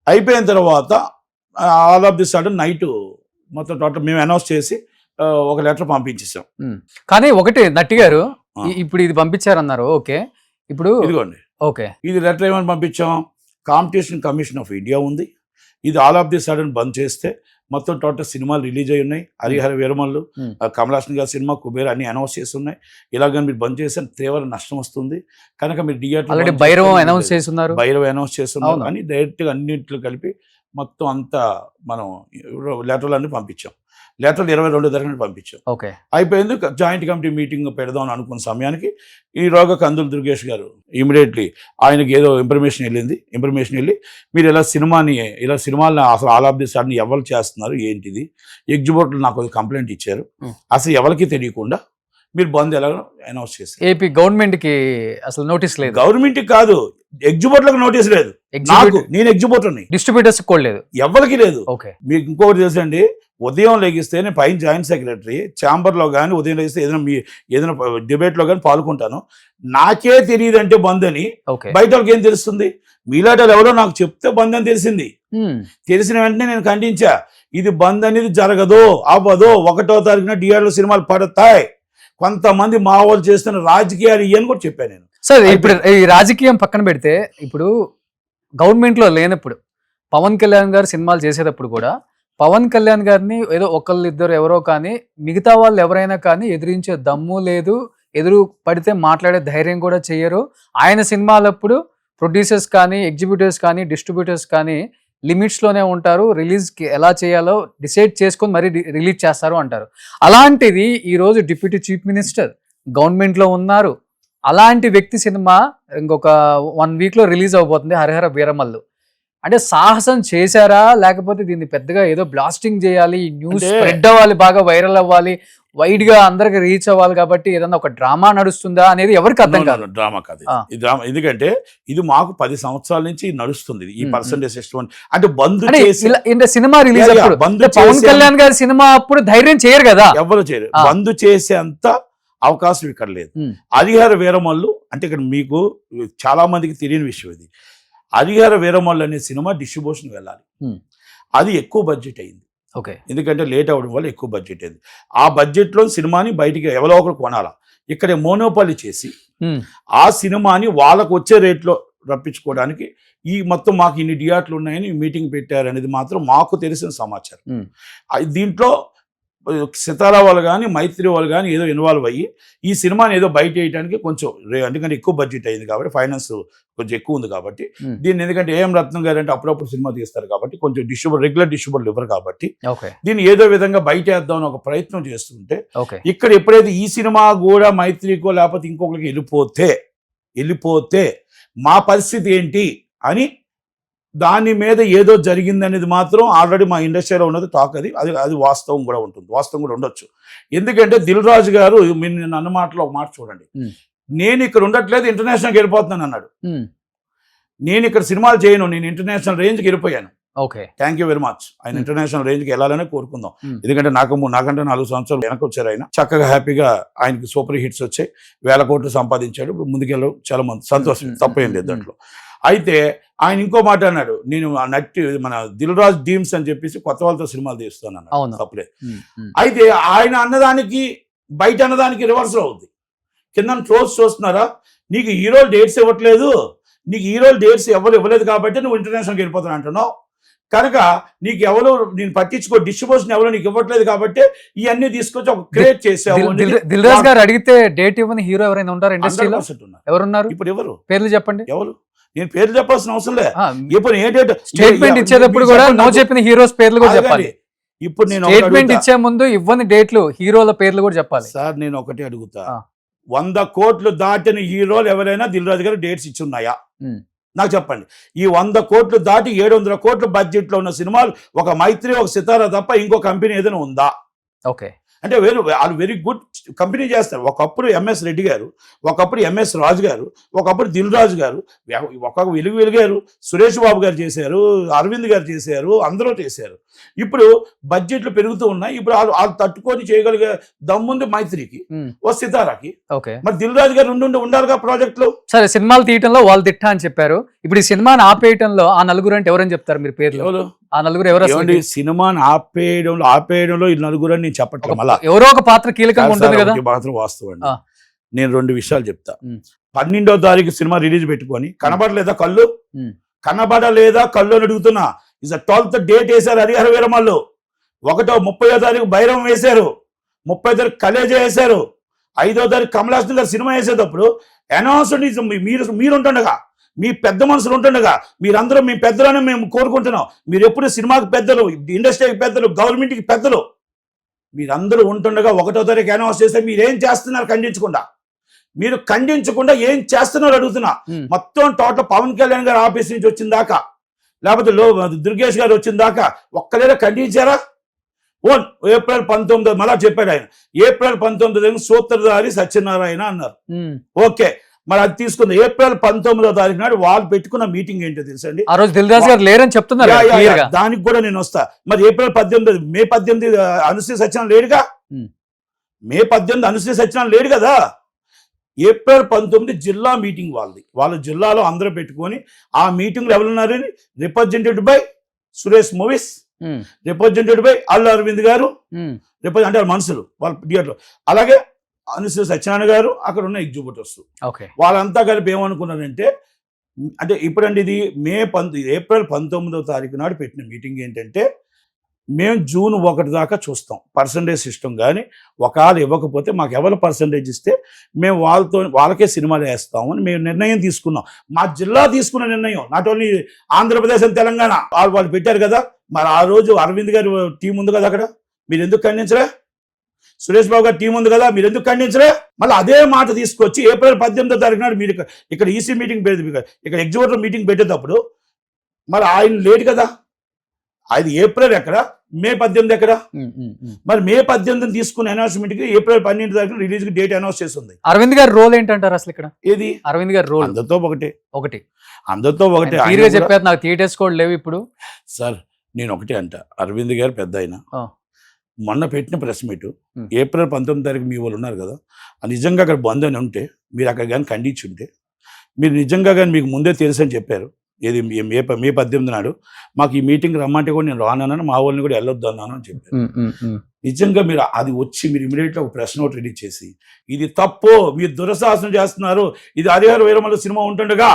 అయిపోయిన తర్వాత all of the sudden night మొత్తం టోటల్ మేము అనౌన్స్ చేసి ఒక లెటర్ పంపించేసాం. కానీ ఒకటి నట్టి గారు ఇప్పుడు ఇది పంపించారన్నారు. ఓకే, ఇప్పుడు ఇదిగోండి, ఓకే, ఇది లెటర్ ఏమని పంపించాం, కాంపిటీషన్ కమిషన్ ఆఫ్ ఇండియా ఉంది, ఇది ఆల్ ఆఫ్ ది సడన్ బంద్ చేస్తే మొత్తం టోటల్ సినిమాలు రిలీజ్ అయి ఉన్నాయి. హరిహర వీరమల్లు, కమలాసన్ గారి సినిమా, కుబేర్ అన్ని అనౌన్స్ చేసి ఉన్నాయి. ఇలాగ మీరు బంద్ చేస్తే తీవ్ర నష్టం వస్తుంది కనుక మీరు థియేటర్ భైరవం అనౌన్స్ చేస్తున్నారు, భైరవ్ అనౌన్స్ చేస్తున్నారు అని డైరెక్ట్గా అన్నింటిలో కలిపి మొత్తం అంతా మనం లెటర్లు అన్ని పంపించాం. లెటర్లు 22 తారీఖున పంపించాం. ఓకే, అయిపోయింది. జాయింట్ కమిటీ మీటింగ్ పెడదాం అని అనుకున్న సమయానికి ఈరోజు కందులు దుర్గేష్ గారు ఇమీడియట్లీ ఆయనకి ఏదో ఇన్ఫర్మేషన్ వెళ్ళి మీరు ఇలా సినిమాలను అసలు ఆల్ ఆఫ్ ది సడన్ ఎవరు చేస్తున్నారు ఏంటిది, ఎగ్జిబిటర్లు నాకు కంప్లైంట్ ఇచ్చారు, అసలు ఎవరికి తెలియకుండా మీరు బంద్ ఎలా అనౌన్స్ చేశారు. ఏపీ గవర్నమెంట్ కి అసలు నోటీస్ లేదు, గవర్నమెంట్ కాదు ఎగ్జిబిటర్లకు నోటీస్ లేదు, నేను ఎగ్జిబిటర్ని, డిస్ట్రిబ్యూటర్స్ కూడా లేదు, ఎవరికి లేదు. ఓకే, మీకు ఇంకొకటి తెలుసండి, ఉదయం లెగిస్తే నేను పైన జాయింట్ సెక్రటరీ ఛాంబర్లో కానీ ఉదయం లెగిస్తే ఏదైనా డిబేట్లో కానీ పాల్గొంటాను, నాకే తెలియదు అంటే బంద్ అని బయట వాళ్ళకి ఏం తెలుస్తుంది? మీలాంటి ఎవరో నాకు చెప్తే బంద్ అని తెలిసింది. తెలిసిన వెంటనే నేను ఖండించా, ఇది బంద్ అనేది జరగదు, అవ్వదు, 1వ తారీఖున థియేటర్లో సినిమాలు పడతాయి, కొంతమంది మా వాళ్ళు చేస్తున్న రాజకీయాలు ఇవని కూడా చెప్పాను నేను. సార్ ఇప్పుడు ఈ రాజకీయం పక్కన పెడితే ఇప్పుడు గవర్నమెంట్ లో లేనప్పుడు పవన్ కళ్యాణ్ గారు సినిమాలు చేసేటప్పుడు కూడా పవన్ కళ్యాణ్ గారిని ఏదో ఒకళ్ళిద్దరు ఎవరో కానీ మిగతా వాళ్ళు ఎవరైనా కానీ ఎదిరించే దమ్ము లేదు, ఎదురు పడితే మాట్లాడే ధైర్యం కూడా చెయ్యరు. ఆయన సినిమాలప్పుడు ప్రొడ్యూసర్స్ కానీ ఎగ్జిబ్యూటర్స్ కానీ డిస్ట్రిబ్యూటర్స్ కానీ లిమిట్స్లోనే ఉంటారు, రిలీజ్కి ఎలా చేయాలో డిసైడ్ చేసుకొని మరీ రిలీజ్ చేస్తారు అంటారు. అలాంటిది ఈరోజు డిప్యూటీ చీఫ్ మినిస్టర్ గవర్నమెంట్లో ఉన్నారు, అలాంటి వ్యక్తి సినిమా ఇంకొక 1 వీక్లో రిలీజ్ అవబోతుంది, హరిహర వీరమల్లు. అంటే సాహసం చేశారా లేకపోతే దీన్ని పెద్దగా ఏదో బ్లాస్టింగ్ చేయాలి, న్యూస్ స్ప్రెడ్ అవ్వాలి, బాగా వైరల్ అవ్వాలి, వైడ్ గా అందరికి రీచ్ అవ్వాలి కాబట్టి ఏదన్నా ఒక డ్రామా నడుస్తుందా అనేది ఎవరికి అర్థం కాదు. డ్రామా కాదు ఈ డ్రామా, ఎందుకంటే ఇది మాకు 10 సంవత్సరాల నుంచి నడుస్తుంది ఈ పర్సెంటేజ్ సిస్టమ్. అంటే బంద్ చేసి సినిమా రిలీజ్ అప్పుడు పవన్ కళ్యాణ్ గారి సినిమా అప్పుడు ధైర్యం చేయరు కదా, ఎవరు చేయరు, బంద్ చేసేంత అవకాశం ఇక్కడ లేదు. హరిహర వీరమల్లు అంటే ఇక్కడ మీకు చాలా మందికి తెలియని విషయం ఇది, హరిహర వీరమల్లు అనే సినిమా డిస్ట్రిబ్యూషన్ వెళ్ళాలి, అది ఎక్కువ బడ్జెట్ అయింది. ఓకే, ఎందుకంటే లేట్ అవ్వడం వల్ల ఎక్కువ బడ్జెట్ అయింది. ఆ బడ్జెట్లో సినిమాని బయటికి ఎవరో ఒకరు కొనాలా, ఇక్కడ మోనోపాలి చేసి ఆ సినిమాని వాళ్ళకు వచ్చే రేట్లో రప్పించుకోవడానికి ఈ మొత్తం మాకు ఇన్ని థియేటర్లు ఉన్నాయని మీటింగ్ పెట్టారు అనేది మాత్రం మాకు తెలిసిన సమాచారం. దీంట్లో సితారా వాళ్ళు కానీ మైత్రి వాళ్ళు కానీ ఏదో ఇన్వాల్వ్ అయ్యి ఈ సినిమాని ఏదో బయట వేయడానికి కొంచెం ఎందుకంటే ఎక్కువ బడ్జెట్ అయింది కాబట్టి ఫైనాన్స్ కొంచెం ఎక్కువ ఉంది కాబట్టి దీన్ని ఎందుకంటే ఏఎం రత్నం గారు అంటే అప్పుడప్పుడు సినిమా తీస్తారు కాబట్టి కొంచెం రెగ్యులర్ డిస్ట్రిబ్యూటర్లు ఇవ్వరు కాబట్టి దీన్ని ఏదో విధంగా బయట వేద్దామని ఒక ప్రయత్నం చేస్తుంటే ఇక్కడ ఎప్పుడైతే ఈ సినిమా కూడా మైత్రికో లేకపోతే ఇంకొకరికి వెళ్ళిపోతే మా పరిస్థితి ఏంటి అని దాని మీద ఏదో జరిగిందనేది మాత్రం ఆల్రెడీ మా ఇండస్ట్రీలో ఉన్నది టాక్. అది వాస్తవం కూడా ఉంటుంది, వాస్తవం కూడా ఉండొచ్చు. ఎందుకంటే దిల్ రాజు గారు నేను అన్న మాటలో ఒక మాట చూడండి, నేను ఇక్కడ ఉండట్లేదు ఇంటర్నేషనల్కి వెళ్ళిపోతున్నాను అన్నాడు. నేను ఇక్కడ సినిమాలు చేయను, నేను ఇంటర్నేషనల్ రేంజ్కి వెళ్ళిపోయాను. Thank you very much. ఆయన ఇంటర్నేషనల్ రేంజ్కి వెళ్ళాలని కోరుకుందాం. ఎందుకంటే నాకంటే 4 సంవత్సరాలు వెనక్కి వచ్చారు ఆయన. చక్కగా హ్యాపీగా ఆయనకి సూపర్ హిట్స్ వచ్చాయి, 1000 కోట్లు సంపాదించాడు. ఇప్పుడు ముందుకెళ్ళడం చాలా మంది సంతోషం, తప్పేం లేదు దాంట్లో. అయితే ఆయన ఇంకో మాట అన్నాడు, నేను మన దిల్ రాజ్ డ్రీమ్స్ అని చెప్పేసి కొత్త వాళ్ళతో సినిమాలు తీస్తాను అన్నాడు. తప్పలేదు. అయితే ఆయన అన్నదానికి బయట అన్నదానికి రివర్స్ అవుద్ది. కింద ట్రోల్స్ చూస్తున్నారా, నీకు హీరోలు డేట్స్ ఇవ్వట్లేదు, నీకు హీరోలు డేట్స్ ఎవరు ఇవ్వలేదు కాబట్టి నువ్వు ఇంటర్నేషనల్కి వెళ్ళిపోతాను అంటున్నావు, కనుక నీకు ఎవరు నేను పట్టించుకో, డిస్ట్రిబ్యూషన్ ఎవరు నీకు ఇవ్వట్లేదు కాబట్టి ఇవన్నీ తీసుకొచ్చి ఒక క్రియేట్ చేసావు. దిల్ రాజు గారు అడిగితే డేట్ ఇవ్వని హీరో ఎవరైనా ఉంటారు ఇండస్ట్రీలో? ఎవరున్నారు ఇప్పుడు? ఎవరు పేర్లు చెప్పండి. ఎవరు? నేను పేర్లు చెప్పాల్సిన అవసరం లేదు. ఇప్పుడు ఏంటంటే స్టేట్మెంట్ ఇచ్చేటప్పుడు కూడా నో చెప్పిన హీరోస్ పేర్లు కూడా చెప్పాలి. ఇప్పుడు నేను స్టేట్మెంట్ ఇచ్చే ముందు ఇవ్వని డేట్లు హీరోల పేర్లు కూడా చెప్పాలి. సార్ నేను ఒకటి అడుగుతా, 100 కోట్లు దాటిన హీరోలు ఎవరైనా దిల్ రాజు గారు డేట్స్ ఇచ్చి ఉన్నాయా నాకు చెప్పండి. ఈ 100 కోట్లు దాటి 700 కోట్ల బడ్జెట్ లో ఉన్న సినిమాలు ఒక మైత్రి, ఒక సితారా తప్ప ఇంకో కంపెనీ ఏదైనా ఉందా? అంటే వాళ్ళు వెరీ గుడ్ కంపెనీ చేస్తారు. ఒకప్పుడు ఎంఎస్ రెడ్డి గారు, ఒకప్పుడు ఎంఎస్ రాజు గారు, ఒకప్పుడు దిల్ రాజు గారు, ఒక్కొక్క వెలుగారు, సురేష్ బాబు గారు చేశారు, అరవింద్ గారు చేశారు, అందరూ చేశారు. ఇప్పుడు బడ్జెట్లు పెరుగుతూ ఉన్నాయి. ఇప్పుడు వాళ్ళు తట్టుకొని చేయగలిగే దమ్ముంది మైత్రికి, ఓ సితారాకి. మరి దిల్ రాజు గారు ఉండాలిగా ప్రాజెక్టులు. సరే, సినిమాలు తీయటంలో వాళ్ళు తిట్టా అని చెప్పారు. ఇప్పుడు ఈ సినిమాని ఆపేయటంలో ఆ నలుగురు అంటే ఎవరని చెప్తారు మీరు పేర్లు? ఆ నలుగురు ఎవరు? సినిమాని ఆపేయడంలో ఈ నలుగురు అని నేను చెప్పట్లేదు. మళ్ళా ఎవరో ఒక పాత్ర కీలకంగా ఉంటుంది కదా. మాత్రం వాస్తవం. నేను 2 విషయాలు చెప్తా. 12వ తారీఖు సినిమా రిలీజ్ పెట్టుకొని కనబడలేదా కళ్ళు అని అడుగుతున్నా. ఇస్ 12th డేట్ వేశారు హరిహర వీరమల్లు. 30వ తారీఖు భైరవం వేశారు, 30వ తారీఖు కలేజా వేశారు, 5వ తారీఖు కమలాసన్ గారు సినిమా వేసేటప్పుడు అనౌన్స్మెంట్ మీరుంటుండగా, మీ పెద్ద మనుషులు ఉంటుండగా, మీరందరూ మీ పెద్దలని మేము కోరుకుంటున్నాం. మీరు ఎప్పుడు సినిమాకి పెద్దలు, ఇండస్ట్రీకి పెద్దలు, గవర్నమెంట్కి పెద్దలు, మీరందరూ ఉంటుండగా 1వ తారీఖు అనౌన్స్ చేస్తే మీరేం చేస్తున్నారు? మీరు ఖండించకుండా ఏం చేస్తున్నారు అడుగుతున్నా. మొత్తం టోటల్ పవన్ కళ్యాణ్ గారు ఆఫీస్ నుంచి వచ్చిన దాకా, లేకపోతే దుర్గేష్ గారు వచ్చిన దాకా ఒక్కలేదా ఖండించారా? ఏప్రిల్ 19 మళ్ళా చెప్పాడు ఆయన, ఏప్రిల్ 19 సూత్రధారి సత్యనారాయణ అన్నారు. ఓకే, మరి అది తీసుకుంది. ఏప్రిల్ 19వ తారీఖు నాడు వాళ్ళు పెట్టుకున్న మీటింగ్ ఏంటో తెలుసండి. ఆ రోజు దిల్ రాజు గారు లేరని చెప్తున్నారు. దానికి కూడా నేను వస్తా. మరి ఏప్రిల్ 18 మే 18 అనుశ్రీ సత్యనారాయణ లేడుగా. మే 18 అనుశ్రీ సత్యనారాయణ లేడు కదా. ఏప్రిల్ 19 జిల్లా మీటింగ్ వాళ్ళ జిల్లాలో అందరూ పెట్టుకొని ఆ మీటింగ్ లో ఎవరున్నారు? Represented by Suresh Movies, represented by Allu Aravind garu, అంటే మనుషులు వాళ్ళ థియేటర్, అలాగే అనుశ్రీ సత్యనారాయణ గారు, అక్కడ ఉన్న ఎగ్జిబిటర్స్, వాళ్ళంతా కలిపి ఏమనుకున్నారంటే, అంటే ఇప్పుడంటే ఇది ఏప్రిల్ 19వ తారీఖు నాడు పెట్టిన మీటింగ్ ఏంటంటే, మేము జూన్ 1 దాకా చూస్తాం పర్సంటేజ్ సిస్టమ్. కానీ ఒకవేళ ఇవ్వకపోతే మాకు ఎవరు పర్సంటేజ్ ఇస్తే మేము వాళ్ళకే సినిమాలు వేస్తామని మేము నిర్ణయం తీసుకున్నాం. మా జిల్లా తీసుకున్న నిర్ణయం, not only Andhra Pradesh and Telangana. వాళ్ళు పెట్టారు కదా. మరి ఆ రోజు అరవింద్ గారు టీం ఉంది కదా అక్కడ, మీరు ఎందుకు ఖండించరా? సురేష్ బాబు గారు టీం ఉంది కదా, మీరు ఎందుకు ఖండించరా? మళ్ళీ అదే మాట తీసుకొచ్చి ఏప్రిల్ 18వ తారీఖు నాడు మీరు ఇక్కడ ఈసీ మీటింగ్ ఇక్కడ ఎగ్జిబిటర్ మీటింగ్ పెట్టేటప్పుడు మరి ఆయన లేడు కదా. అది ఏప్రిల్ ఎక్కడ, మే 18 ఎక్కడ? మరి మే 18 తీసుకున్న అనౌన్స్మెంట్ కి ఏప్రిల్ 12 తారీఖు రిలీజ్ కి డేట్ అనౌన్స్ చేస్తుంది. అరవింద్ గారి రోల్ ఏంటంటారు అసలు ఇక్కడ? ఏది అరవింద్ గారి రోల్? అందరితో ఒకటే. చెప్పారు, నాకు థియేటర్స్ కూడా లేవు ఇప్పుడు. సార్ నేను ఒకటే అంట, అరవింద్ గారు పెద్ద ఆయన మొన్న పెట్టిన ప్రెస్ మీట్ ఏప్రిల్ 19 తారీఖు మీ వాళ్ళు ఉన్నారు కదా, నిజంగా అక్కడ బంద్ అని ఉంటే మీరు అక్కడ కానీ ఖండించి ఉంటే, మీరు నిజంగా కానీ మీకు ముందే తెలుసు అని చెప్పారు. ఏది మే 18 నాడు మాకు ఈ మీటింగ్ రమ్మంటే కూడా నేను రానన్నాను, మా వాళ్ళని కూడా వెళ్ళొద్దు అన్నాను అని చెప్పారు. నిజంగా మీరు అది వచ్చి మీరు ఇమీడియట్గా ఒక ప్రెస్ నోట్ రిలీజ్ చేసి, ఇది తప్పు, మీరు దురశాసనం చేస్తున్నారు, ఇది హరిహర వీరమల్లు సినిమా ఉంటుండగా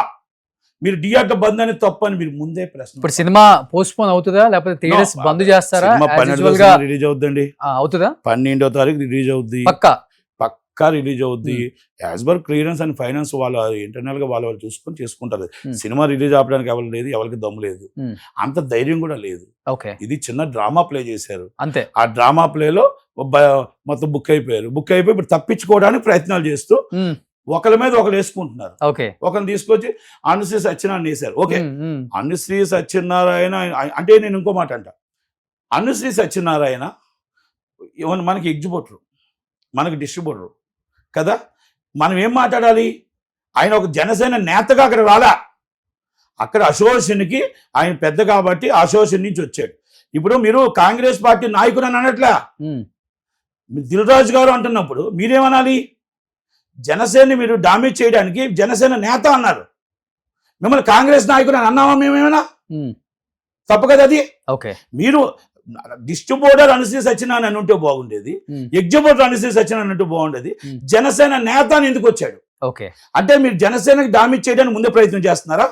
మీరు థియేటర్ బంద్ అనేది తప్పు అని మీరు ముందే ప్రశ్న. ఇప్పుడు సినిమా పోస్ట్ పోన్ అవుతుందా లేకపోతే థియేటర్స్ బంద్ చేస్తారా? సినిమా As 12వ usual గా రిలీజ్ అవుద్దండి. అవుతుందా? 12వ తారీఖు రిలీజ్ అవుద్ది, పక్కా రిలీజ్ అవుద్ది. As per clearance and finance వాళ్ళు ఇంటర్నల్ గా వాళ్ళు చూసుకొని చేసుకుంటారు. సినిమా రిలీజ్ ఆపడానికి ఎవరు లేదు, ఎవరికి దమ్ము లేదు, అంత ధైర్యం కూడా లేదు. ఇది చిన్న డ్రామా ప్లే చేశారు అంతే. ఆ డ్రామా ప్లేలో మొత్తం బుక్ అయిపోయి ఇప్పుడు తప్పించుకోవడానికి ప్రయత్నాలు చేస్తూ ఒకరి మీద ఒకరు వేసుకుంటున్నారు. ఒకరిని తీసుకొచ్చి అనుశ్రీ సత్యనారాయణ వేశారు. ఓకే, అనుశ్రీ సత్యనారాయణ అంటే నేను ఇంకో మాట అంట, అనుశ్రీ సత్యనారాయణ మనకి ఎగ్జిబిటర్, మనకి డిస్ట్రిబ్యూటర్ కదా. మనం ఏం మాట్లాడాలి? ఆయన ఒక జనసేన నేతగా అక్కడ రాలా, అక్కడ అసోసియేషన్కి ఆయన పెద్ద కాబట్టి అసోసియేషన్ నుంచి వచ్చాడు. ఇప్పుడు మీరు కాంగ్రెస్ పార్టీ నాయకుడు అని అనట్లా, దిల్ రాజు గారు అంటున్నప్పుడు మీరేమనాలి? జనసేనని మీరు డామేజ్ చేయడానికి జనసేన నేత అన్నారు, మిమ్మల్ని కాంగ్రెస్ నాయకుడు అని అన్నామా మేమేమైనా? తప్పు కదా అది. మీరు డిస్ట్రిబ్యూటర్ అనుశ్రీ సత్యనారాయణ అని ఉంటే బాగుండేది, ఎగ్జిబ్యూటర్ అనుశ్రీ సత్యనారాయణ అంటే బాగుండేది. జనసేన నేత అని ఎందుకు వచ్చాడు? అంటే మీరు జనసేనకి డామేజ్ చేయడానికి ముందే ప్రయత్నం చేస్తున్నారా?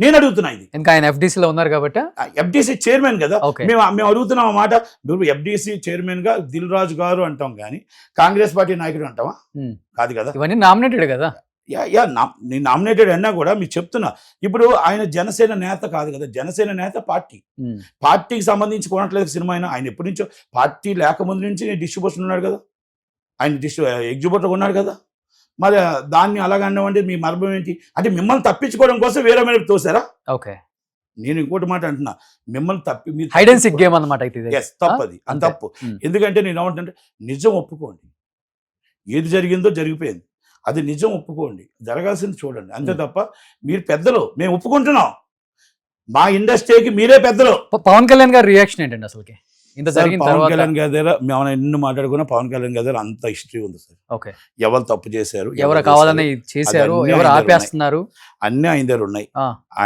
నేను అడుగుతున్నా. ఇది ఇంకా ఆయన FDC లో ఉన్నారు కాబట్టి, FDC చైర్మన్ కదా, మేము అడుగుతున్నాం అన్నమాట. FDC చైర్మన్ గా దిల్ రాజు గారు అంటాం కానీ కాంగ్రెస్ పార్టీ నాయకుడు అంటావా? కాదు కదా. ఇవన్నీ నామినేటెడ్ కదా. నేను నామినేటెడ్ అన్నా కూడా మీకు చెప్తున్నా, ఇప్పుడు ఆయన జనసేన నేత కాదు కదా. జనసేన నేత పార్టీకి సంబంధించి కొనట్లేదు సినిమా. ఆయన ఎప్పటి నుంచో పార్టీ లేకముందు నుంచి డిస్ట్రిబ్యూషన్ ఉన్నాడు కదా, ఆయన ఎగ్జిబ్యూటర్ ఉన్నాడు కదా. మరి దాన్ని అలాగంటే మీ మర్మం ఏంటి? అంటే మిమ్మల్ని తప్పించుకోవడం కోసం వేరే మీద తోసారా? నేను ఇంకోటి మాట అంటున్నా, మిమ్మల్ని తప్పది, అది తప్పు. ఎందుకంటే నేను ఏమంటే, నిజం ఒప్పుకోండి, ఏది జరిగిందో జరిగిపోయింది, అది నిజం ఒప్పుకోండి, జరగాల్సింది చూడండి, అంతే తప్ప మీరు పెద్దలు, మేము ఒప్పుకుంటున్నాం, మా ఇండస్ట్రీకి మీరే పెద్దలు. పవన్ కళ్యాణ్ గారి రియాక్షన్ ఏంటండి అసలుకి? పవన్ కళ్యాణ్ గారి దగ్గర మేము ఎన్ని మాట్లాడుకున్నా పవన్ కళ్యాణ్ గారి దగ్గర అంత హిస్టరీ ఉంది సార్. ఎవరు తప్పు చేశారు, ఎవరు కావాలని చేశారు, ఎవరు ఆపేస్తున్నారు, అన్నీ ఆయన దగ్గర ఉన్నాయి.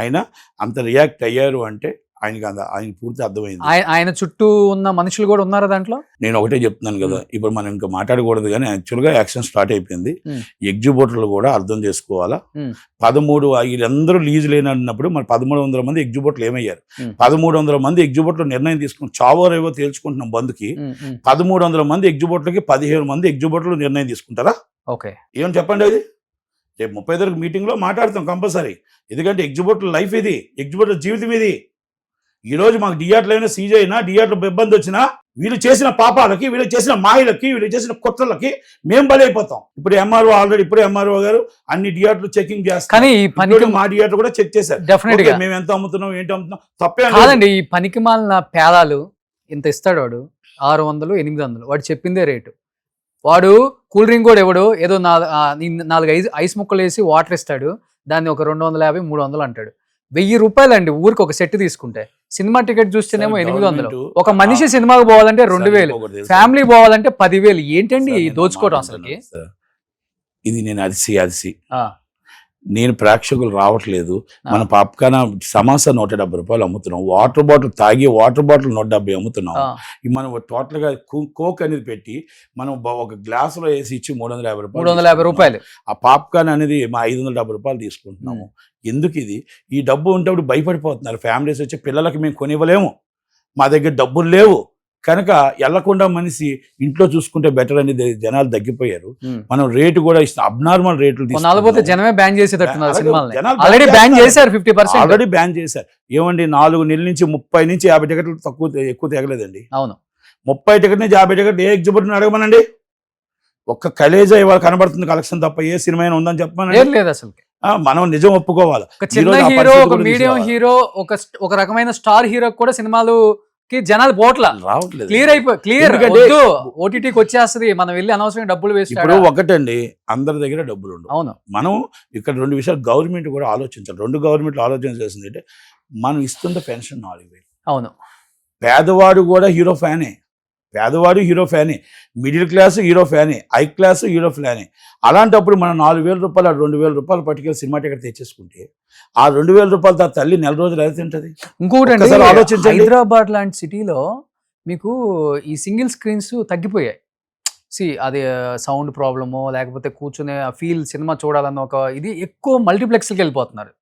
ఆయన అంత రియాక్ట్ అయ్యారు అంటే ఆయన పూర్తి అర్థమైంది. ఆయన చుట్టూ ఉన్న మనుషులు కూడా ఉన్నారు దాంట్లో. నేను ఒకటే చెప్తున్నాను కదా, ఇప్పుడు మనం ఇంకా మాట్లాడకూడదు కానీ యాక్చువల్గా యాక్షన్ స్టార్ట్ అయిపోయింది. ఎగ్జిబ్యూటర్లు కూడా అర్థం చేసుకోవాలా. 13 వీళ్ళందరూ లీజ్ లేనప్పుడు మరి 1300 మంది ఎగ్జిబ్యూటర్లు ఏమయ్యారు? 1300 మంది ఎగ్జిబ్యూటర్లు నిర్ణయం తీసుకుని చావోరేవో తేల్చుకుంటున్నాం బంద్కి. 1300 మంది ఎగ్జిబ్యూటర్లకి 15 మంది ఎగ్జిబ్యూటర్లు నిర్ణయం తీసుకుంటారా? ఏమని చెప్పండి. అది రేపు 35 మీటింగ్ లో మాట్లాడతాం కంపల్సరీ. ఎందుకంటే ఎగ్జిబ్యూటర్ లైఫ్ ఇది, ఎగ్జిబ్యూటర్ జీవితం ఇది. ఈ రోజు మాకు థియేటర్లు అయినా సీజ్ అయినా, థియేటర్ ఇబ్బంది వచ్చినా, వీళ్ళు చేసిన పాపాలకి, వీళ్ళు చేసిన మాయలకి, వీళ్ళు చేసిన కుట్రలకి మేము బలైపోతాం. ఇప్పుడు ఎంఆర్ఓ ఆల్రెడీ ఇప్పుడే ఎంఆర్ఓ గారు అన్ని థియేటర్లు చెకింగ్ చేస్తారు. మా థియేటర్ కూడా చెక్ చేశారు. డెఫినెట్ గా మేము ఎంత అమ్ముతున్నాం, ఏంటి అమ్ముతున్నాం తప్పే కాదండి. ఈ పనికి మాలిన పేదాలు ఇంత ఇస్తాడు వాడు, 600 800, వాడు చెప్పిందే రేటు. వాడు కూల్ డ్రింక్ కూడా ఎవడు ఏదో 4 ఐస్ ముక్కలు వేసి వాటర్ ఇస్తాడు, దాన్ని ఒక 250 300 అంటాడు. 1000 రూపాయలు అండి ఊరికి ఒక సెట్ తీసుకుంటే. సినిమా టికెట్ చూస్తేనేమో 800. ఒక మనిషి సినిమాకి పోవాలంటే 2000, ఫ్యామిలీ పోవాలంటే 10,000. ఏంటండి దోచుకోవడం అసలుకి? ఇది నేను అరిసి నేను ప్రేక్షకులు రావట్లేదు, మన పాప్కార్న్ సమోసా 170 రూపాయలు అమ్ముతున్నాం, వాటర్ బాటిల్ తాగి వాటర్ బాటిల్ 170 అమ్ముతున్నాం. మనం టోటల్ గా కోక్ అనేది పెట్టి మనం ఒక గ్లాసులో వేసి ఇచ్చి 350 రూపాయలు. ఆ పాప్కార్న్ అనేది మా 570 రూపాయలు తీసుకుంటున్నాము. ఎందుకు ఇది? ఈ డబ్బు ఉంటే భయపడిపోతున్నారు ఫ్యామిలీస్ వచ్చి, పిల్లలకి మేము కొనివ్వలేము, మా దగ్గర డబ్బులు లేవు కనుక వెళ్లకుండా మనిషి ఇంట్లో చూసుకుంటే బెటర్ అనేది జనాలు తగ్గిపోయారు. మనం రేటు కూడా ఇస్తాం, అబ్నార్మల్ రేట్లు జనమే బ్యాన్ ఆల్రెడీ బ్యాన్ చేశారు. ఏమండి 4 నెలల నుంచి 30 నుంచి 50 టికెట్లు ఎక్కువ తెగలేదండి. అవును, 30 టికెట్ నుంచి 50 టికెట్ ఏ ఎగ్జిబిటర్ అడగమనండి. ఒక్క కలేజా ఇవాళ కనబడుతుంది కలెక్షన్ తప్ప ఏ సినిమా అయినా ఉందని చెప్పమని లేదు అసలు. మనం నిజం ఒప్పుకోవాలి. చిన్న హీరో, ఒక మీడియం హీరో, ఒక రకమైన స్టార్ హీరో కూడా సినిమాలు జనాలు పోట్లా రావట్లేదు. క్లియర్ ఓటీటీకి వచ్చేస్తుంది, మనం వెళ్ళి అనవసరంగా డబ్బులు వేస్ట్. ఇప్పుడు ఒకటండి, అందరి దగ్గర డబ్బులు ఉండవు. అవును, మనం ఇక్కడ 2 విషయాలు గవర్నమెంట్ కూడా ఆలోచించాలి. 2 గవర్నమెంట్లు ఆలోచన చేసింది అంటే, మనం ఇస్తున్న పెన్షన్ 4000. అవును, పేదవాడు కూడా హీరో ఫ్యానే, పేదవాడు హీరో ఫ్యానే, మిడిల్ క్లాస్ హీరో ఫ్యానే, హై క్లాస్ హీరో ఫ్యానే. అలాంటప్పుడు మనం 4000 రూపాయలు 2000 రూపాయలు పట్టుకెళ్ళి సినిమా టికెట్ తెచ్చేసుకుంటే ఆ 2000 రూపాయలతో తల్లి నెల రోజులు అయితే ఉంటుంది. ఇంకొకటి ఆలోచించండి, హైదరాబాద్ లాంటి సిటీలో మీకు ఈ సింగిల్ స్క్రీన్స్ తగ్గిపోయాయి. అది సౌండ్ ప్రాబ్లమో లేకపోతే కూర్చునే ఫీల్ సినిమా చూడాలన్న ఒక ఇది ఎక్కువ మల్టీప్లెక్స్కి వెళ్ళిపోతున్నారు.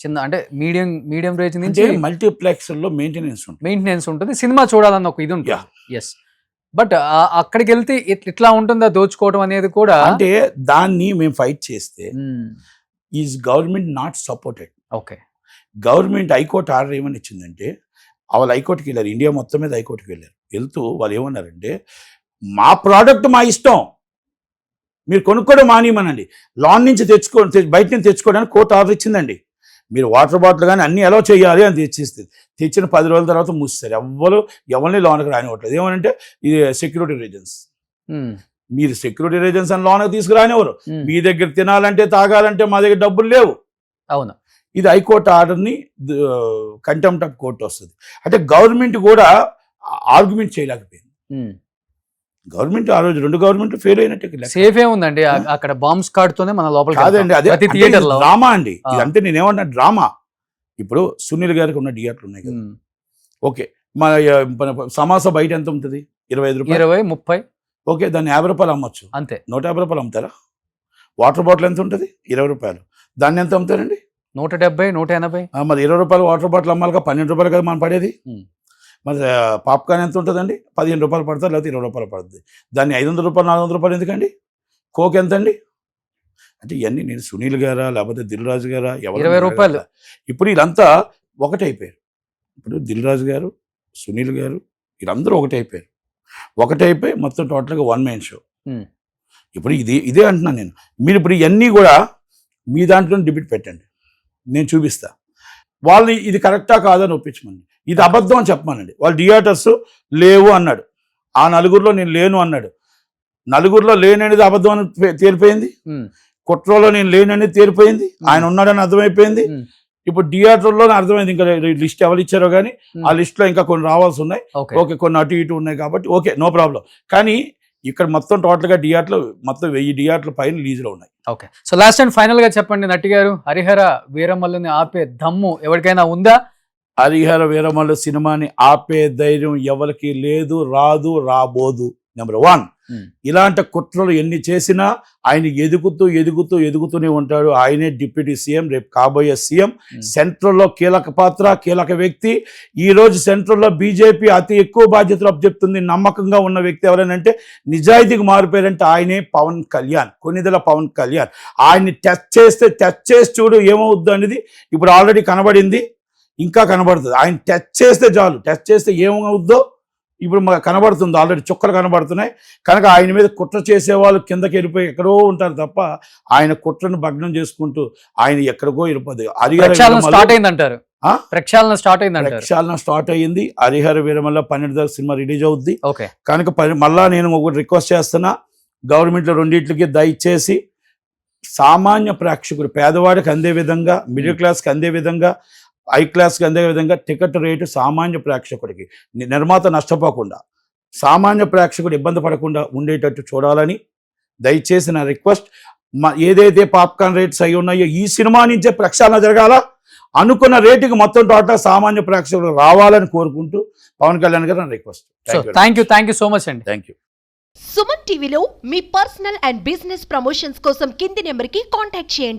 చిన్న అంటే మీడియం రేంజ్ అంటే నుంచి మల్టీప్లెక్స్ లో మెయింటెనెన్స్ ఉంటుంది. మెయింటెనెన్స్ ఉంటుంది, సినిమా చూడాలన్న ఒక ఇది ఉంటుంది. Yeah. ఎస్, బట్ అక్కడికి వెళ్తే ఇట్లా ఉంటుందా దోచుకోవడం అనేది కూడా. అంటే దాన్ని మేము ఫైట్ చేస్తే is government not supported. Okay, government high court order ఏమని ఇచ్చిందంటే, వాళ్ళు హైకోర్టుకి వెళ్ళారు, ఇండియా మొత్తం మీద హైకోర్టుకి వెళ్ళారు. వెళ్తూ వాళ్ళు ఏమన్నారంటే, మా ప్రోడక్ట్ మా ఇష్టం, మీరు కొనుక్కోవడం మానేయమనండి, లాన్ నుంచి బయట నుంచి తెచ్చుకోవడానికి కోర్టు ఆర్డర్ ఇచ్చిందండి. మీరు వాటర్ బాటిల్ కానీ అన్ని ఎలా చేయాలి అని తెచ్చిస్తుంది. తెచ్చిన 10 రోజుల తర్వాత మూస్తారు. ఎవరిని లోన్కి రానివ్వట్లేదు. ఏమనంటే ఇది సెక్యూరిటీ రీజన్స్. మీరు సెక్యూరిటీ రీజన్స్ అని లోన్కి తీసుకురానివ్వరు. మీ దగ్గర తినాలంటే తాగాలంటే మా దగ్గర డబ్బులు లేవు. అవును, ఇది హైకోర్టు ఆర్డర్ని కంటెంప్ట్ ఆఫ్ కోర్టు వస్తుంది. అంటే గవర్నమెంట్ కూడా ఆర్గ్యుమెంట్ చేయలేకపోయింది. గవర్నమెంట్ ఆ రోజు 2 గవర్నమెంట్ ఫెయిల్ అయినట్టు. సేఫ్ ఏ ఉందండి అక్కడ బాంబ్ స్కాడ్ తోనే మన లోపల కాదండి, అదే ప్రతి థియేటర్ లో డ్రామా అండి. ఇదంటే నేనేమన్నా డ్రామా. ఇప్పుడు సునీల్ గారికి ఉన్న థియేటర్లు ఉన్నాయి కదా, ఓకే, మన సమాస బయట ఎంత ఉంటుంది? 25 రూపాయలు, 20, 30. ఓకే, దాన్ని 50 రూపాయలు అమ్మొచ్చు, అంతే. 150 రూపాయలు అమ్ముతారా? వాటర్ బాటిల్ ఎంత ఉంటుంది? 20 రూపాయలు. దాన్ని ఎంత అమ్ముతారండి? 170, 180. మరి 20 రూపాయలు వాటర్ బాటిల్ అమ్మాలిగా 12 రూపాయలు కదా మనం పడేది. మరి పాప్కార్న్ ఎంత ఉంటుందండి? 15 రూపాయలు పడుతుంది, లేకపోతే 20 రూపాయలు పడుతుంది. దాన్ని 500 రూపాయలు 400 రూపాయలు ఎందుకండి? కోక్ ఎంత అండి? అంటే ఇవన్నీ నేను సునీల్ గారా లేకపోతే దిల్ రాజు గారా? 20 రూపాయలు. ఇప్పుడు వీళ్ళంతా ఒకటైపోయారు. ఇప్పుడు దిల్ రాజు గారు, సునీల్ గారు, వీళ్ళందరూ ఒకటైపోయి మొత్తం టోటల్గా 1 man షో. ఇప్పుడు ఇదే అంటున్నాను నేను. మీరు ఇప్పుడు ఇవన్నీ కూడా మీ దాంట్లో డిబేట్ పెట్టండి, నేను చూపిస్తా. వాళ్ళు ఇది కరెక్టా కాదని ఒప్పించమండి. ఇది అబద్ధం అని చెప్పమానండి. వాళ్ళు థియేటర్స్ లేవు అన్నాడు, ఆ నలుగురిలో నేను లేను అన్నాడు. నలుగురిలో లేననేది అబద్ధం అని తేలిపోయింది. కుట్రలో నేను లేననేది తేలిపోయింది. ఆయన ఉన్నాడని అర్థమైపోయింది. ఇప్పుడు థియేటర్లో అర్థమైంది. ఇంకా లిస్ట్ ఎవరు ఇచ్చారో కానీ ఆ లిస్ట్లో ఇంకా కొన్ని రావాల్సి ఉన్నాయి. ఓకే, కొన్ని అటు ఇటు ఉన్నాయి కాబట్టి ఓకే, నో ప్రాబ్లం. కానీ ఇక్కడ మొత్తం టోటల్గా థియేటర్లు మొత్తం 1000 థియేటర్ల పైన లీజులో ఉన్నాయి. Okay, so last and final గా చెప్పండి నటి గారు, హరిహర వీరమల్లుని ఆపే దమ్ము ఎవరికైనా ఉందా? హరిహర వీరమల్లు సినిమాని ఆపే ధైర్యం ఎవరికి లేదు, రాదు, రాబోదు. నెంబర్ 1, ఇలాంటి కుట్రలు ఎన్ని చేసినా ఆయన ఎదుగుతూనే ఉంటాడు. ఆయనే డిప్యూటీ సీఎం, రేపు కాబోయే సీఎం. సెంట్రల్లో కీలక పాత్ర, కీలక వ్యక్తి. ఈ రోజు సెంట్రల్లో బీజేపీ అతి ఎక్కువ బాధ్యతలు అప్పచెప్తుంది. నమ్మకంగా ఉన్న వ్యక్తి ఎవరైనంటే, నిజాయితీకి మారిపోయారంటే ఆయనే పవన్ కళ్యాణ్, కొన్నిదల పవన్ కళ్యాణ్. ఆయన్ని టచ్ చేసి చూడు ఏమవుద్దు అనేది ఇప్పుడు ఆల్రెడీ కనబడింది, ఇంకా కనబడుతుంది. ఆయన టచ్ చేస్తే చాలు, టచ్ చేస్తే ఏమవుద్దో ఇప్పుడు మాకు కనబడుతుంది, ఆల్రెడీ చుక్కలు కనబడుతున్నాయి. కనుక ఆయన మీద కుట్ర చేసేవాళ్ళు కిందకి వెళ్ళిపోయి ఎక్కడో ఉంటారు తప్ప ఆయన కుట్రను భగ్నం చేసుకుంటూ ఆయన ఎక్కడికో వెళ్ళిపోదు. ప్రక్షాళన స్టార్ట్ అయ్యింది. హరిహర వీరమల్ల 12 సినిమా రిలీజ్ అవుద్ది. ఓకే, కనుక మళ్ళా నేను ఒకటి రిక్వెస్ట్ చేస్తున్నా, గవర్నమెంట్లో రెండింటికి దయచేసి సామాన్య ప్రేక్షకుడు, పేదవాడికి అందే విధంగా, మిడిల్ క్లాస్కి అందే విధంగా, హై క్లాస్కి అందే విధంగా టికెట్ రేటు సామాన్య ప్రేక్షకుడికి, నిర్మాత నష్టపోకుండా, సామాన్య ప్రేక్షకుడు ఇబ్బంది పడకుండా ఉండేటట్టు చూడాలని దయచేసి నా రిక్వెస్ట్. ఏదైతే పాప్కార్న్ రేట్స్ అయి ఉన్నాయో ఈ సినిమా నుంచే ప్రక్షాళన జరగాల. అనుకున్న రేటుకి మొత్తం టోటల్ సామాన్య ప్రేక్షకులు రావాలని కోరుకుంటూ పవన్ కళ్యాణ్ గారు నా request. Thank you so much అండి. Thank you. సుమన్ టీవీలో మీ పర్సనల్ అండ్ బిజినెస్ ప్రమోషన్స్ కోసం కింది నెంబర్కి కాంటాక్ట్ చేయండి.